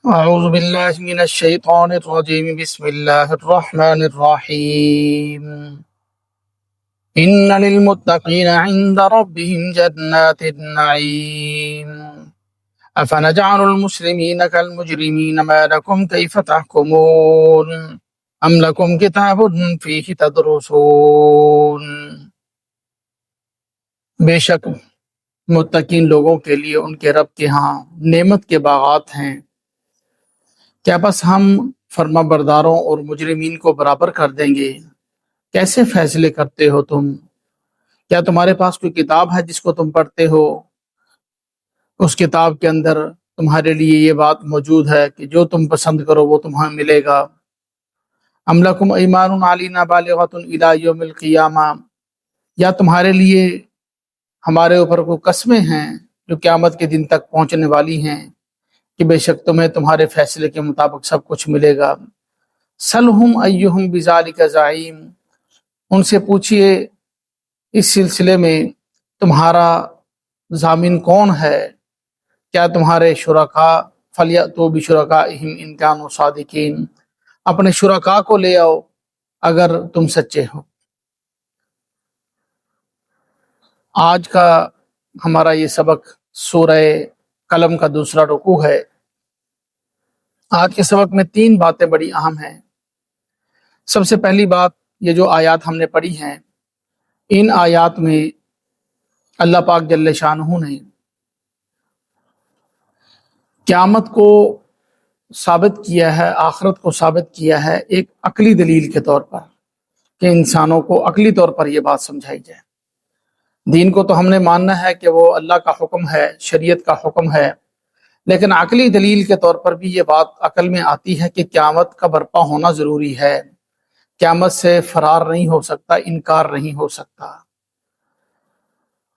أعوذ بالله من الشيطان الرجيم بسم الله الرحمن الرحيم إن للمتقين عند ربهم جنات النعيم أفنجعل المسلمين كالمجرمين ما لكم كيف تحكمون أم لكم كتاب فيه تدرسون۔ بے شک متقین لوگوں کے لیے ان کے رب کے ہاں نعمت کے باغات ہیں، کیا بس ہم فرما برداروں اور مجرمین کو برابر کر دیں گے؟ کیسے فیصلے کرتے ہو تم؟ کیا تمہارے پاس کوئی کتاب ہے جس کو تم پڑھتے ہو؟ اس کتاب کے اندر تمہارے لیے یہ بات موجود ہے کہ جو تم پسند کرو وہ تمہیں ملے گا۔ ام لکم ایمان علینا بالغۃ الی یوم القیامہ، یا تمہارے لیے ہمارے اوپر کوئی قسمیں ہیں جو قیامت کے دن تک پہنچنے والی ہیں کہ بے شک تمہیں تمہارے فیصلے کے مطابق سب کچھ ملے گا۔ سلہم ایہم بذالک زعیم، ان سے پوچھئے اس سلسلے میں تمہارا ضامن کون ہے؟ کیا تمہارے شرکاء فلیأتوا بشرکائہم ان کانوا صادقین، اپنے شرکاء کو لے آؤ اگر تم سچے ہو۔ آج کا ہمارا یہ سبق سورہ قلم کا دوسرا رکوع ہے۔ آج کے سبق میں 3 باتیں بڑی اہم ہیں۔ سب سے پہلی بات، یہ جو آیات ہم نے پڑھی ہیں، ان آیات میں اللہ پاک جل شانہ نے قیامت کو ثابت کیا ہے، آخرت کو ثابت کیا ہے ایک عقلی دلیل کے طور پر، کہ انسانوں کو عقلی طور پر یہ بات سمجھائی جائے۔ دین کو تو ہم نے ماننا ہے کہ وہ اللہ کا حکم ہے، شریعت کا حکم ہے، لیکن عقلی دلیل کے طور پر بھی یہ بات عقل میں آتی ہے کہ قیامت کا برپا ہونا ضروری ہے، قیامت سے فرار نہیں ہو سکتا، انکار نہیں ہو سکتا۔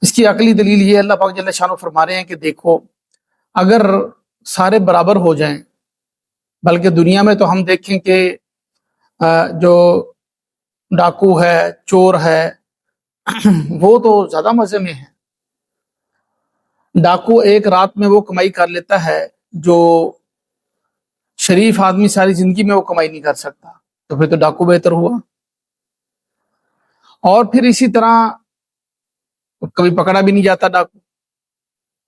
اس کی عقلی دلیل یہ اللہ پاک جل شانہ فرما رہے ہیں کہ دیکھو، اگر سارے برابر ہو جائیں، بلکہ دنیا میں تو ہم دیکھیں کہ جو ڈاکو ہے، چور ہے، وہ تو زیادہ مزے میں ہے۔ ڈاکو ایک رات میں وہ کمائی کر لیتا ہے جو شریف آدمی ساری زندگی میں وہ کمائی نہیں کر سکتا، تو پھر تو ڈاکو بہتر ہوا۔ اور پھر اسی طرح کبھی پکڑا بھی نہیں جاتا ڈاکو،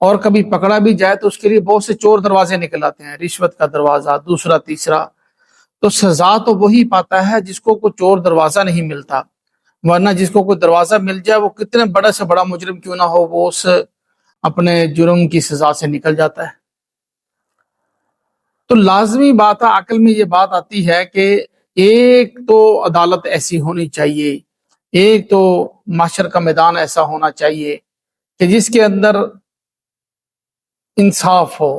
اور کبھی پکڑا بھی جائے تو اس کے لیے بہت سے چور دروازے نکل آتے ہیں، رشوت کا دروازہ، دوسرا تیسرا، تو سزا تو وہی پاتا ہے جس کو کوئی چور دروازہ نہیں ملتا، ورنہ جس کو کوئی دروازہ مل جائے وہ کتنے بڑا سے بڑا مجرم کیوں نہ ہو، وہ اس اپنے جرم کی سزا سے نکل جاتا ہے۔ تو لازمی بات ہے، عقل میں یہ بات آتی ہے کہ ایک تو عدالت ایسی ہونی چاہیے، ایک تو معاشر کا میدان ایسا ہونا چاہیے کہ جس کے اندر انصاف ہو،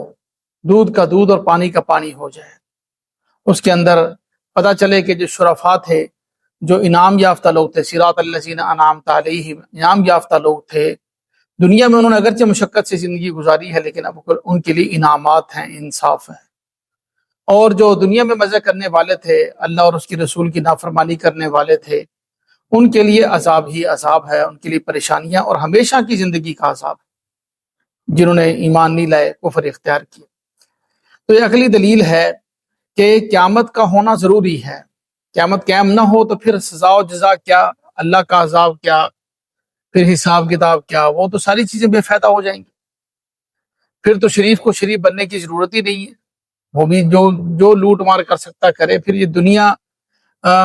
دودھ کا دودھ اور پانی کا پانی ہو جائے۔ اس کے اندر پتہ چلے کہ جو شرفاء تھے، جو انعام یافتہ لوگ تھے، صراط الذین انعمت علیہم، انعام یافتہ لوگ تھے، دنیا میں انہوں نے اگرچہ مشقت سے زندگی گزاری ہے لیکن اب ان کے لیے انعامات ہیں، انصاف ہے۔ اور جو دنیا میں مزے کرنے والے تھے، اللہ اور اس کی رسول کی نافرمانی کرنے والے تھے، ان کے لیے عذاب ہی عذاب ہے، ان کے لیے پریشانیاں اور ہمیشہ کی زندگی کا عذاب ہے، جنہوں نے ایمان نہیں لائے، کفر اختیار کیا۔ تو یہ عقلی دلیل ہے کہ قیامت کا ہونا ضروری ہے۔ قیامت قائم نہ ہو تو پھر سزا و جزا کیا، اللہ کا عذاب کیا، پھر حساب کتاب کیا، وہ تو ساری چیزیں بے فائدہ ہو جائیں گی۔ پھر تو شریف کو شریف بننے کی ضرورت ہی نہیں ہے، وہ بھی جو لوٹ مار کر سکتا کرے۔ پھر یہ دنیا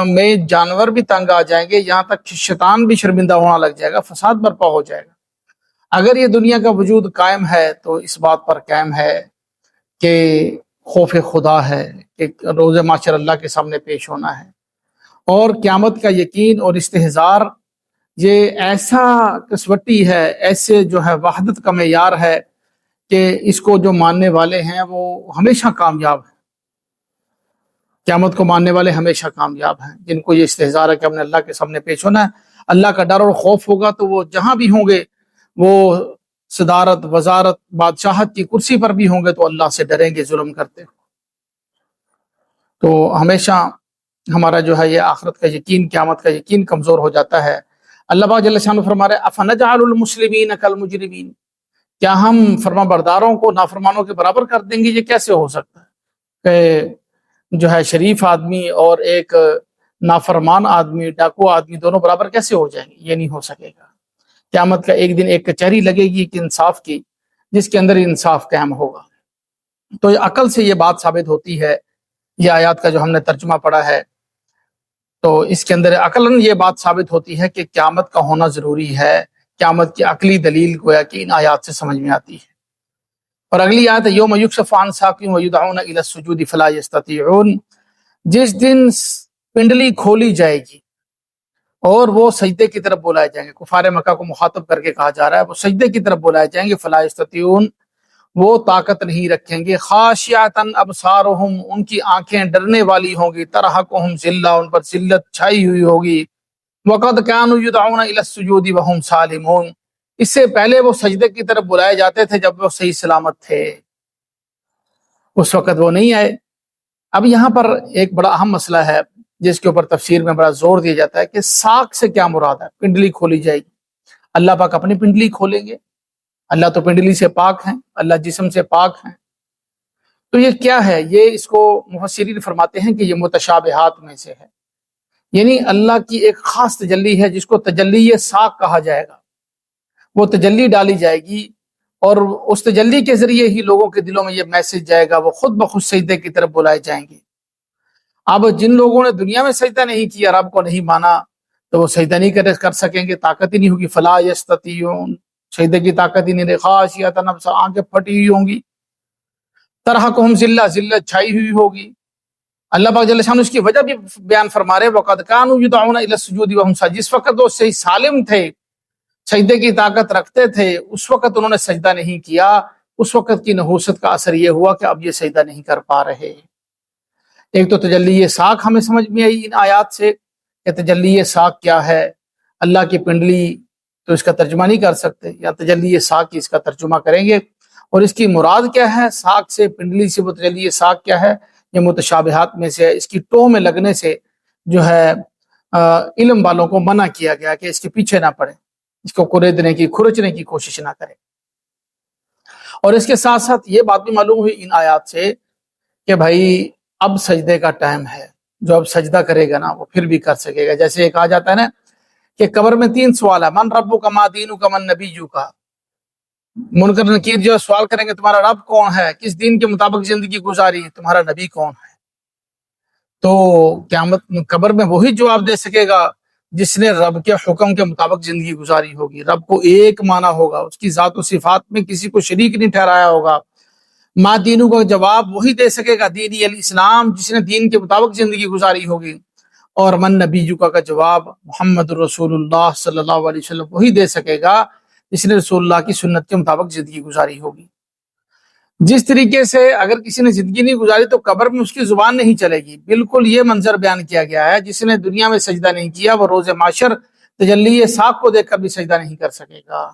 میں جانور بھی تنگ آ جائیں گے، یہاں تک کہ شیطان بھی شرمندہ ہونا لگ جائے گا، فساد برپا ہو جائے گا۔ اگر یہ دنیا کا وجود قائم ہے تو اس بات پر قائم ہے کہ خوف خدا ہے، کہ روز محشر اللہ کے سامنے پیش ہونا ہے، اور قیامت کا یقین اور استحضار یہ ایسا کسوٹی ہے، ایسے جو ہے وحدت کا معیار ہے کہ اس کو جو ماننے والے ہیں وہ ہمیشہ کامیاب ہیں۔ قیامت کو ماننے والے ہمیشہ کامیاب ہیں، جن کو یہ استحضار ہے کہ اپنے اللہ کے سامنے پیش ہونا ہے، اللہ کا ڈر اور خوف ہوگا تو وہ جہاں بھی ہوں گے، وہ صدارت، وزارت، بادشاہت کی کرسی پر بھی ہوں گے تو اللہ سے ڈریں گے ظلم کرتے ہوئے۔ تو ہمیشہ ہمارا جو ہے یہ آخرت کا یقین، قیامت کا یقین کمزور ہو جاتا ہے۔ اللہ پاک جل شانہ فرما رہے افنجعل المسلمین کالمجرمین، کیا ہم فرما برداروں کو نافرمانوں کے برابر کر دیں گے؟ یہ کیسے ہو سکتا ہے؟ کہ جو ہے شریف آدمی اور ایک نافرمان آدمی، ڈاکو آدمی، دونوں برابر کیسے ہو جائیں گے؟ یہ نہیں ہو سکے گا۔ قیامت کا ایک دن ایک کچہری لگے گی کہ انصاف کی، جس کے اندر انصاف قائم ہوگا۔ تو عقل سے یہ بات ثابت ہوتی ہے، یہ آیات کا جو ہم نے ترجمہ پڑھا ہے تو اس کے اندر عقلاً یہ بات ثابت ہوتی ہے کہ قیامت کا ہونا ضروری ہے۔ قیامت کی عقلی دلیل گویا کہ ان آیات سے سمجھ میں آتی ہے۔ اور اگلی آیت ہے یوم یکشف عن ساق ویدعون الی السجود فلا یستطیعون، جس دن پنڈلی کھولی جائے گی اور وہ سجدے کی طرف بلائے جائیں گے۔ کفار مکہ کو مخاطب کر کے کہا جا رہا ہے وہ سجدے کی طرف بلائے جائیں گے، فلا یستطیعون، وہ طاقت نہیں رکھیں گے۔ خاشعۃ ابصارہم، ان کی آنکھیں ڈرنے والی ہوں گی، ترہقہم ذلہ، ان پر ذلت چھائی ہوئی ہوگی۔ وقد كانوا يدعون الى السجود وهم سالمون، اس سے پہلے وہ سجدے کی طرف بلائے جاتے تھے جب وہ صحیح سلامت تھے، اس وقت وہ نہیں آئے۔ اب یہاں پر ایک بڑا اہم مسئلہ ہے جس کے اوپر تفسیر میں بڑا زور دیا جاتا ہے کہ ساق سے کیا مراد ہے؟ پنڈلی کھولی جائے گی، اللہ پاک اپنی پنڈلی کھولیں گے؟ اللہ تو پنڈلی سے پاک ہیں، اللہ جسم سے پاک ہیں، تو یہ کیا ہے؟ یہ اس کو مفسرین فرماتے ہیں کہ یہ متشابہات میں سے ہے، یعنی اللہ کی ایک خاص تجلی ہے جس کو تجلی ساق کہا جائے گا۔ وہ تجلی ڈالی جائے گی اور اس تجلی کے ذریعے ہی لوگوں کے دلوں میں یہ میسج جائے گا، وہ خود بخود سجدے کی طرف بلائے جائیں گے۔ اب جن لوگوں نے دنیا میں سجدہ نہیں کیا، رب کو نہیں مانا، تو وہ سجدہ نہیں کر سکیں گے، طاقت ہی نہیں ہوگی۔ فلا یستطیعون، سجدے کی طاقت ہی نہیں رہی۔ خاشعۃ ابصارہم، آنکھیں پھٹی ہوئی ہوں گی۔ ترہقہم ذلہ، ذلت چھائی ہوئی ہوگی۔ اللہ پاک جل شانہ اس کی وجہ بھی بیان فرما رہے، وقد كانوا يدعون الى السجود وهم سالمون، جس وقت وہ صحیح سالم تھے، سجدے کی طاقت رکھتے تھے، اس وقت انہوں نے سجدہ نہیں کیا۔ اس وقت کی نحوست کا اثر یہ ہوا کہ اب یہ سجدہ نہیں کر پا رہے۔ ایک تو تجلی ساق ہمیں سمجھ میں آئی ان آیات سے کہ تجلی ساق کیا ہے، اللہ کی پنڈلی تو اس کا ترجمہ نہیں کر سکتے، یا تجلی ساق کی اس کا ترجمہ کریں گے، اور اس کی مراد کیا ہے؟ ساق سے، پنڈلی سے وہ تجلی ساق کیا ہے؟ یہ متشابہات میں سے ہے۔ اس کی ٹوہ میں لگنے سے جو ہے علم والوں کو منع کیا گیا کہ اس کے پیچھے نہ پڑے، اس کو کریدنے کی، کھرچنے کی کوشش نہ کرے۔ اور اس کے ساتھ ساتھ یہ بات بھی معلوم ہوئی ان آیات سے کہ بھائی اب سجدے کا ٹائم ہے، جو اب سجدہ کرے گا نا وہ پھر بھی کر سکے گا۔ جیسے ایک کہا جاتا ہے نا کہ قبر میں 3 سوال ہے، من ربک ما دینک من نبیک، منکر نکیر جو سوال کریں گے تمہارا رب کون ہے، کس دین کے مطابق زندگی گزاری، تمہارا نبی کون ہے۔ تو قیامت قبر میں وہی جواب دے سکے گا جس نے رب کے حکم کے مطابق زندگی گزاری ہوگی، رب کو ایک مانا ہوگا، اس کی ذات و صفات میں کسی کو شریک نہیں ٹھہرایا ہوگا۔ ما دینوں کا جواب وہی دے سکے گا، دینی الاسلام، جس نے دین کے مطابق زندگی گزاری ہوگی۔ اور من نبیک کا جواب محمد رسول اللہ صلی اللہ علیہ وسلم وہی دے سکے گا جس نے رسول اللہ کی سنت کے مطابق زندگی گزاری ہوگی۔ جس طریقے سے اگر کسی نے زندگی نہیں گزاری تو قبر میں اس کی زبان نہیں چلے گی، بالکل یہ منظر بیان کیا گیا ہے۔ جس نے دنیا میں سجدہ نہیں کیا وہ روز محشر تجلی ساق کو دیکھ کر بھی سجدہ نہیں کر سکے گا۔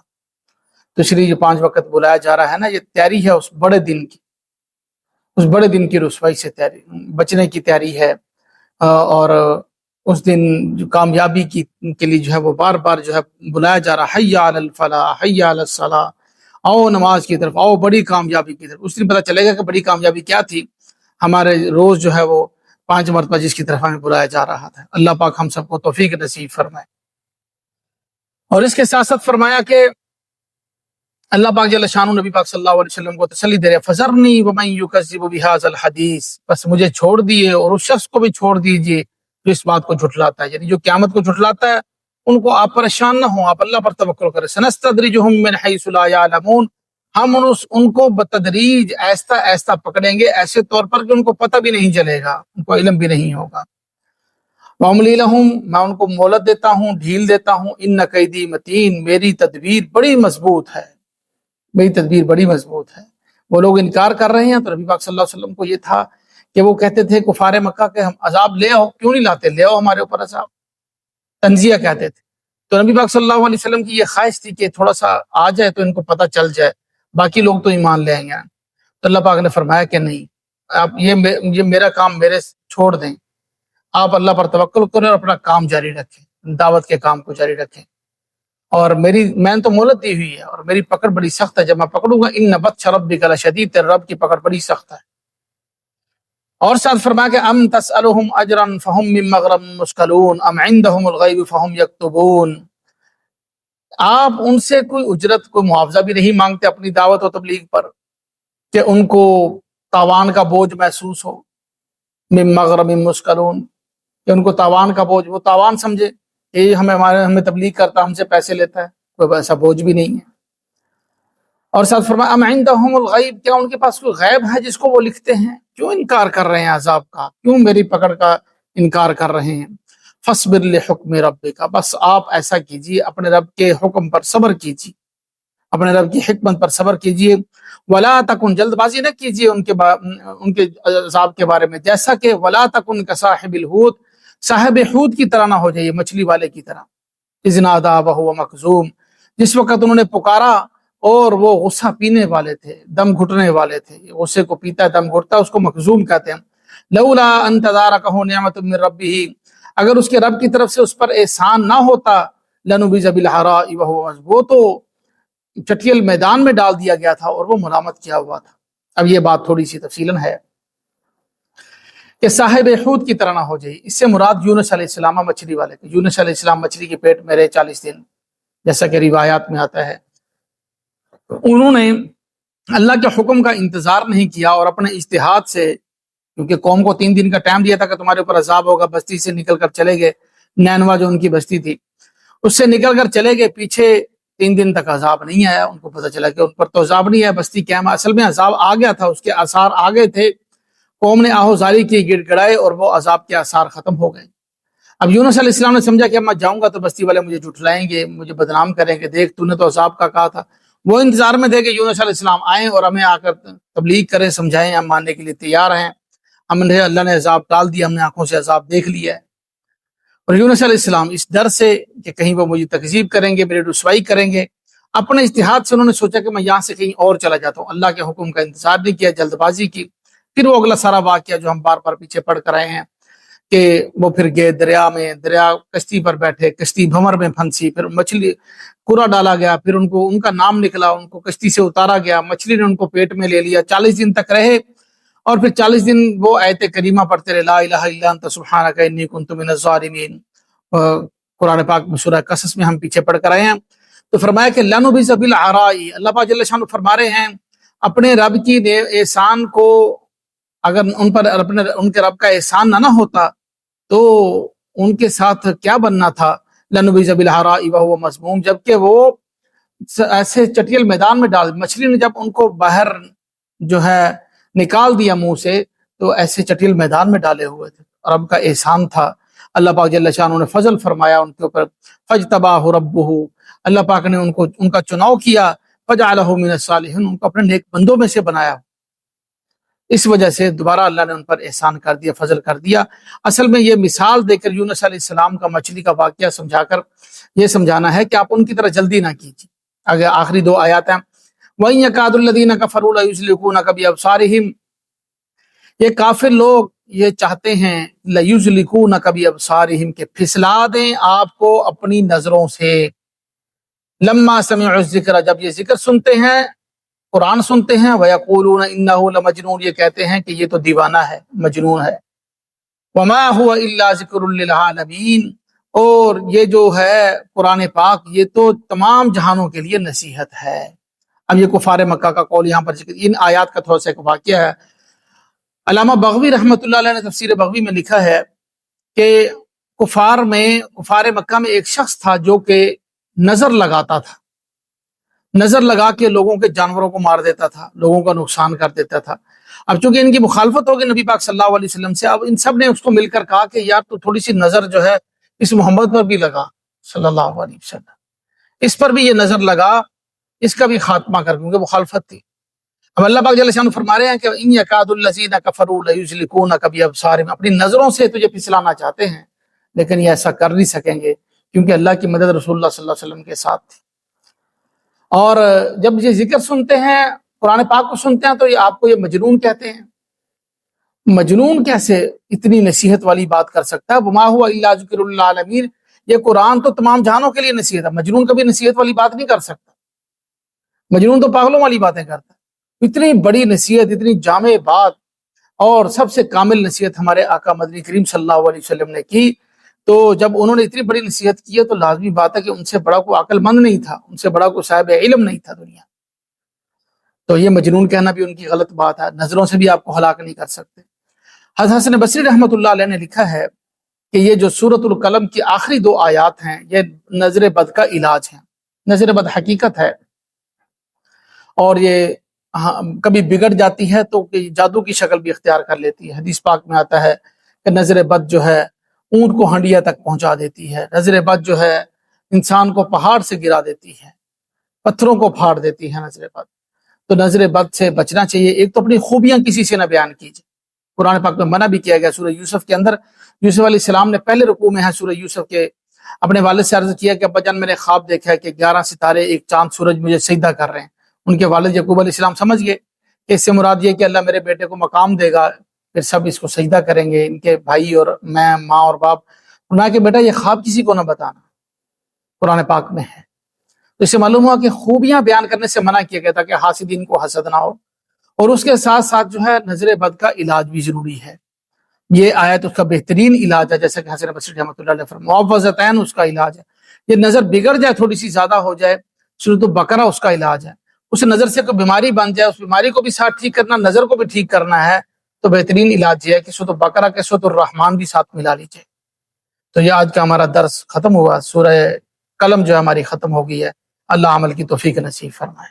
تو شریع جو 5 وقت بلایا جا رہا ہے نا، یہ تیاری ہے اس بڑے دن کی، اس بڑے دن کی رسوائی سے تیاری، بچنے کی تیاری ہے۔ اور اس دن جو کامیابی کے لیے جو ہے وہ بار بار جو ہے بلایا جا رہا، حی علی الفلاح، حی علی الصلاح، آؤ نماز کی طرف، آؤ بڑی کامیابی کی طرف۔ اس دن پتہ چلے گا کہ بڑی کامیابی کیا تھی، ہمارے روز جو ہے وہ 5 مرتبہ جس کی طرف ہمیں بلایا جا رہا تھا۔ اللہ پاک ہم سب کو توفیق نصیب فرمائے۔ اور اس کے ساتھ ساتھ فرمایا کہ اللہ پاک جل شانہ نبی پاک صلی اللہ علیہ وسلم کو تسلی دے رہے، فذرنی ومن یکذب بہذا الحدیث، بس مجھے چھوڑ دیے اور اس شخص کو بھی چھوڑ دیجئے جو اس بات کو جھٹلاتا ہے، یعنی جو قیامت کو جھٹلاتا ہے ان کو آپ پریشان نہ ہوں، آپ اللہ پر توکل کریں۔ سنستدرجہم من حیث لا یعلمون، ہم ان کو بتدریج ایستا ایستا پکڑیں گے، ایسے طور پر کہ ان کو پتہ بھی نہیں چلے گا، ان کو علم بھی نہیں ہوگا۔ وَأُمْلِي لَهُمْ، میں ان کو مہلت دیتا ہوں، ڈھیل دیتا ہوں۔ ان کیدی متین، میری تدبیر بڑی مضبوط ہے، میری تدبیر بڑی مضبوط ہے۔ وہ لوگ انکار کر رہے ہیں تو نبی پاک صلی اللہ علیہ وسلم کو یہ تھا کہ وہ کہتے تھے کفار مکہ کہ ہم عذاب لے آؤ، کیوں نہیں لاتے، لے آؤ ہمارے اوپر عذاب، تنزیہ کہتے تھے۔ تو نبی پاک صلی اللہ علیہ وسلم کی یہ خواہش تھی کہ تھوڑا سا آ جائے تو ان کو پتہ چل جائے، باقی لوگ تو ایمان لے آئیں گے۔ تو اللہ پاک نے فرمایا کہ نہیں، آپ یہ میرا کام میرے چھوڑ دیں، آپ اللہ پر توکل کریں اور اپنا کام جاری رکھیں، دعوت کے کام کو جاری رکھیں۔ اور میں نے تو مہلت دی ہوئی ہے اور میری پکڑ بڑی سخت ہے، جب میں پکڑوں گا ان بطش ربک لشدید، تیرے رب کی پکڑ بڑی سخت ہے۔ اور ساتھ فرمایا کہ ام تسألہم اجرا فہم من مغرم مثقلون ام عندہم الغیب فہم یکتبون، آپ ان سے کوئی اجرت کوئی معاوضہ بھی نہیں مانگتے اپنی دعوت و تبلیغ پر کہ ان کو تاوان کا بوجھ محسوس ہو، من مغرم مثقلون، کہ ان کو تاوان کا بوجھ، وہ تاوان سمجھے کہ یہ ہمیں تبلیغ کرتا، ہم سے پیسے لیتا ہے، کوئی ایسا بوجھ بھی نہیں ہے۔ اور ساتھ فرمایا ام عندہم الغیب، کیا ان کے پاس کوئی غیب ہے جس کو وہ لکھتے ہیں؟ کیوں انکار کر رہے ہیں عذاب کا، کیوں میری پکڑ کا انکار کر رہے ہیں؟ فاصبر لحکم ربک، بس آپ ایسا کیجیے، اپنے رب کے حکم پر صبر کیجیے، اپنے رب کی حکمت پر صبر کیجیے۔ ولا تکن، جلد بازی نہ کیجیے ان کے عذاب کے بارے میں، جیسا کہ ولا تکن کصاحب الحوت، صاحب حوت کی طرح نہ ہو جائیے، مچھلی والے کی طرح، اذ نادی وہو مکظوم، جس وقت انہوں نے پکارا اور وہ غصہ پینے والے تھے، دم گھٹنے والے تھے۔ غصے کو پیتا ہے، دم گھٹتا ہے، اس کو مکظوم کہتے ہیں۔ لولا ان تدارکہ نعمت من ربہ، اگر اس کے رب کی طرف سے اس پر احسان نہ ہوتا، لنبذ بالعراء وہو محزون، وہ تو چٹیل میدان میں ڈال دیا گیا تھا اور وہ ملامت کیا ہوا تھا۔ اب یہ بات تھوڑی سی تفصیلاً ہے کہ صاحب حوت کی طرح نہ ہو جائے، اس سے مراد یونس علیہ السلام مچھلی والے تھے۔ یونس علیہ السلام مچھلی کے پیٹ میں رہے 40 دن، جیسا کہ روایات میں آتا ہے۔ انہوں نے اللہ کے حکم کا انتظار نہیں کیا اور اپنے اجتہاد سے، کیونکہ قوم کو 3 دن کا ٹائم دیا تھا کہ تمہارے اوپر عذاب ہوگا، بستی سے نکل کر چلے گئے، نینوا جو ان کی بستی تھی اس سے نکل کر چلے گئے، پیچھے 3 دن تک عذاب نہیں آیا، ان کو پتہ چلا کہ ان پر تو عذاب نہیں ہے، بستی قیام، اصل میں عذاب آ گیا تھا، اس کے آثار آ گئے تھے، قوم نے آہوزاری کی، گڑ گڑائے اور وہ عذاب کے آثار ختم ہو گئے۔ اب یونس علیہ السلام نے سمجھا کہ اب میں جاؤں گا تو بستی والے مجھے جھٹلائیں گے، مجھے بدنام کریں گے، دیکھ تو نے تو عذاب کا کہا تھا۔ وہ انتظار میں تھے کہ یونس علیہ السلام آئیں اور ہمیں آ کر تبلیغ کریں، سمجھائیں، ہم ماننے کے لیے تیار ہیں، ہم نے اللہ نے عذاب ٹال دیا، ہم نے آنکھوں سے عذاب دیکھ لیا ہے۔ اور یونس علیہ السلام اس ڈر سے کہ کہیں وہ مجھے تکذیب کریں گے، میری رسوائی کریں گے، اپنے اجتہاد سے انہوں نے سوچا کہ میں یہاں سے کہیں اور چلا جاتا ہوں، اللہ کے حکم کا انتظار نہیں کیا، جلد بازی کی۔ پھر وہ اگلا سارا واقعہ جو ہم بار بار پیچھے پڑھ کر آئے ہیں کہ وہ پھر گئے دریا میں، دریا کشتی پر بیٹھے، کشتی بھنور میں پھنسی، پھر مچھلی کوڑا ڈالا گیا، پھر ان کا نام نکلا، ان کو کشتی سے اتارا گیا، مچھلی نے ان کو پیٹ میں لے لیا، 40 دن تک رہے، اور پھر 40 دن وہ آیت کریمہ پڑھتے رہے، لا الہ الا انت سبحانک انی کنت من الظالمین، قرآن پاک میں سورہ قصص میں ہم پیچھے پڑھ کر آئے ہیں۔ تو فرمایا کہ لنبذ بالعراء، اللہ پاک جل شانہ فرما رہے ہیں اپنے رب کی احسان کو، اگر ان پر ان کے رب کا احسان نہ ہوتا تو ان کے ساتھ کیا بننا تھا، لنبذ بالعراء وهو مذموم، جبکہ وہ ایسے چٹیل میدان میں ڈال، مچھلی نے جب ان کو باہر جو ہے نکال دیا منہ سے، تو ایسے چٹیل میدان میں ڈالے ہوئے تھے، رب کا احسان تھا۔ اللہ پاک جل شانہ نے فضل فرمایا ان کے اوپر، فاجتباہ ربہ، اللہ پاک نے ان کا چناؤ کیا، فجعلہ من الصالحین، ان کو اپنے نیک بندوں میں سے بنایا۔ اس وجہ سے دوبارہ اللہ نے ان پر احسان کر دیا، فضل کر دیا۔ اصل میں یہ مثال دے کر یونس علیہ السلام کا مچھلی کا واقعہ سمجھا کر یہ سمجھانا ہے کہ آپ ان کی طرح جلدی نہ کیجیے۔ آگے آخری 2 آیات ہیں، وَإِن يَكَادُ الَّذِينَ كَفَرُوا لَيُزْلِقُونَكَ بِأَبْصَارِهِمْ، یہ کافر لوگ یہ چاہتے ہیں، لَيُزْلِقُونَكَ بِأَبْصَارِهِمْ، کہ پھسلا دیں آپ کو اپنی نظروں سے، لَمَّا سَمِعُوا الذِّكْرَ، جب یہ ذکر سنتے ہیں، قرآن سنتے ہیں، وَيَقُولُونَ إِنَّهُ لَمَجْنُونَ، یہ کہتے ہیں کہ یہ تو دیوانہ ہے، مجنون ہے، وَمَا هُوَ إِلَّا ذِكْرٌ لِّلْعَالَمِينَ، اور یہ جو ہے قرآن پاک یہ تو تمام جہانوں کے لیے نصیحت ہے۔ اب یہ کفار مکہ کا قول یہاں پر ذکر، ان آیات کا تھوڑا سا ایک واقعہ ہے۔ علامہ بغوی رحمۃ اللہ علیہ نے تفسیر بغوی میں لکھا ہے کہ کفار مکہ میں ایک شخص تھا جو کہ نظر لگاتا تھا، نظر لگا کے لوگوں کے جانوروں کو مار دیتا تھا، لوگوں کا نقصان کر دیتا تھا۔ اب چونکہ ان کی مخالفت ہوگی نبی پاک صلی اللہ علیہ وسلم سے، اب ان سب نے اس کو مل کر کہا کہ یار تو تھوڑی سی نظر جو ہے اس محمد پر بھی لگا صلی اللہ علیہ وسلم، اس پر بھی یہ نظر لگا، اس کا بھی خاتمہ کر، کیونکہ مخالفت تھی۔ اب اللہ پاک جل شانہ فرما رہے ہیں کہ ان یکاد الذین کفروا لیزلقونک بابصارہم، اپنی نظروں سے تجھے پھسلانا چاہتے ہیں لیکن یہ ایسا کر نہیں سکیں گے، کیونکہ اللہ کی مدد رسول اللہ صلی اللہ علیہ وسلم کے ساتھ تھی۔ اور جب یہ ذکر سنتے ہیں، قرآن پاک کو سنتے ہیں، تو یہ آپ کو یہ مجنون کہتے ہیں۔ مجنون کیسے اتنی نصیحت والی بات کر سکتا ہے؟ وما هو الا ذکر للعالمین، یہ قرآن تو تمام جہانوں کے لیے نصیحت ہے، مجنون کبھی نصیحت والی بات نہیں کر سکتا، مجنون تو پاگلوں والی باتیں کرتا ہے۔ اتنی بڑی نصیحت، اتنی جامع بات، اور سب سے کامل نصیحت ہمارے آقا مدنی کریم صلی اللہ علیہ وسلم نے کی۔ تو جب انہوں نے اتنی بڑی نصیحت کی ہے تو لازمی بات ہے کہ ان سے بڑا کوئی عقل مند نہیں تھا، ان سے بڑا کوئی صاحب علم نہیں تھا دنیا۔ تو یہ مجنون کہنا بھی ان کی غلط بات ہے، نظروں سے بھی آپ کو ہلاک نہیں کر سکتے۔ حضرت حسن بصری رحمۃ اللہ علیہ نے لکھا ہے کہ یہ جو سورۃ القلم کی آخری 2 آیات ہیں یہ نظر بد کا علاج ہے۔ نظر بد حقیقت ہے اور یہ کبھی بگڑ جاتی ہے تو جادو کی شکل بھی اختیار کر لیتی ہے۔ حدیث پاک میں آتا ہے کہ نظر بد جو ہے اونٹ کو ہنڈیا تک پہنچا دیتی ہے، نظر بد جو ہے انسان کو پہاڑ سے گرا دیتی ہے، پتھروں کو پھاڑ دیتی ہے نظر بد۔ تو نظر بد سے بچنا چاہیے۔ ایک تو اپنی خوبیاں کسی سے نہ بیان کیجیے، قرآن پاک میں منع بھی کیا گیا۔ سورہ یوسف کے اندر یوسف علیہ السلام نے پہلے رکوع میں ہے سورہ یوسف کے اپنے والد سے عرض کیا کہ ابا جان میں نے خواب دیکھا ہے کہ 11 ستارے ایک چاند سورج مجھے سجدہ کر رہے ہیں۔ ان کے والد یعقوب علیہ السلام سمجھ گئے کہ اس سے مراد یہ کہ اللہ میرے بیٹے کو مقام دے گا، پھر سب اس کو سجدہ کریں گے، ان کے بھائی اور میں، ماں اور باپ۔ انہوں نے کہ بیٹا یہ خواب کسی کو نہ بتانا، قرآن پاک میں ہے۔ تو اس سے معلوم ہوا کہ خوبیاں بیان کرنے سے منع کیا گیا تھا کہ حاسدین کو حسد نہ ہو، اور اس کے ساتھ ساتھ جو ہے نظر بد کا علاج بھی ضروری ہے۔ یہ آیت اس کا بہترین علاج ہے، جیسا کہ حسن بصری رحمۃ اللہ علیہ فرمایا، معوذتین اس کا علاج ہے۔ یہ نظر بگڑ جائے، تھوڑی سی زیادہ ہو جائے، سورۃ البقرہ اس کا علاج ہے۔ اس نظر سے کوئی بیماری بن جائے، اس بیماری کو بھی ساتھ ٹھیک کرنا، نظر کو بھی ٹھیک کرنا ہے، تو بہترین علاج یہ ہے کہ سورۃ البقرہ کے سورۃ الرحمن بھی ساتھ ملا لیجیے۔ تو یہ آج کا ہمارا درس ختم ہوا، سورہ قلم جو ہے ہماری ختم ہو گئی ہے۔ اللہ عمل کی توفیق نصیب فرمائے۔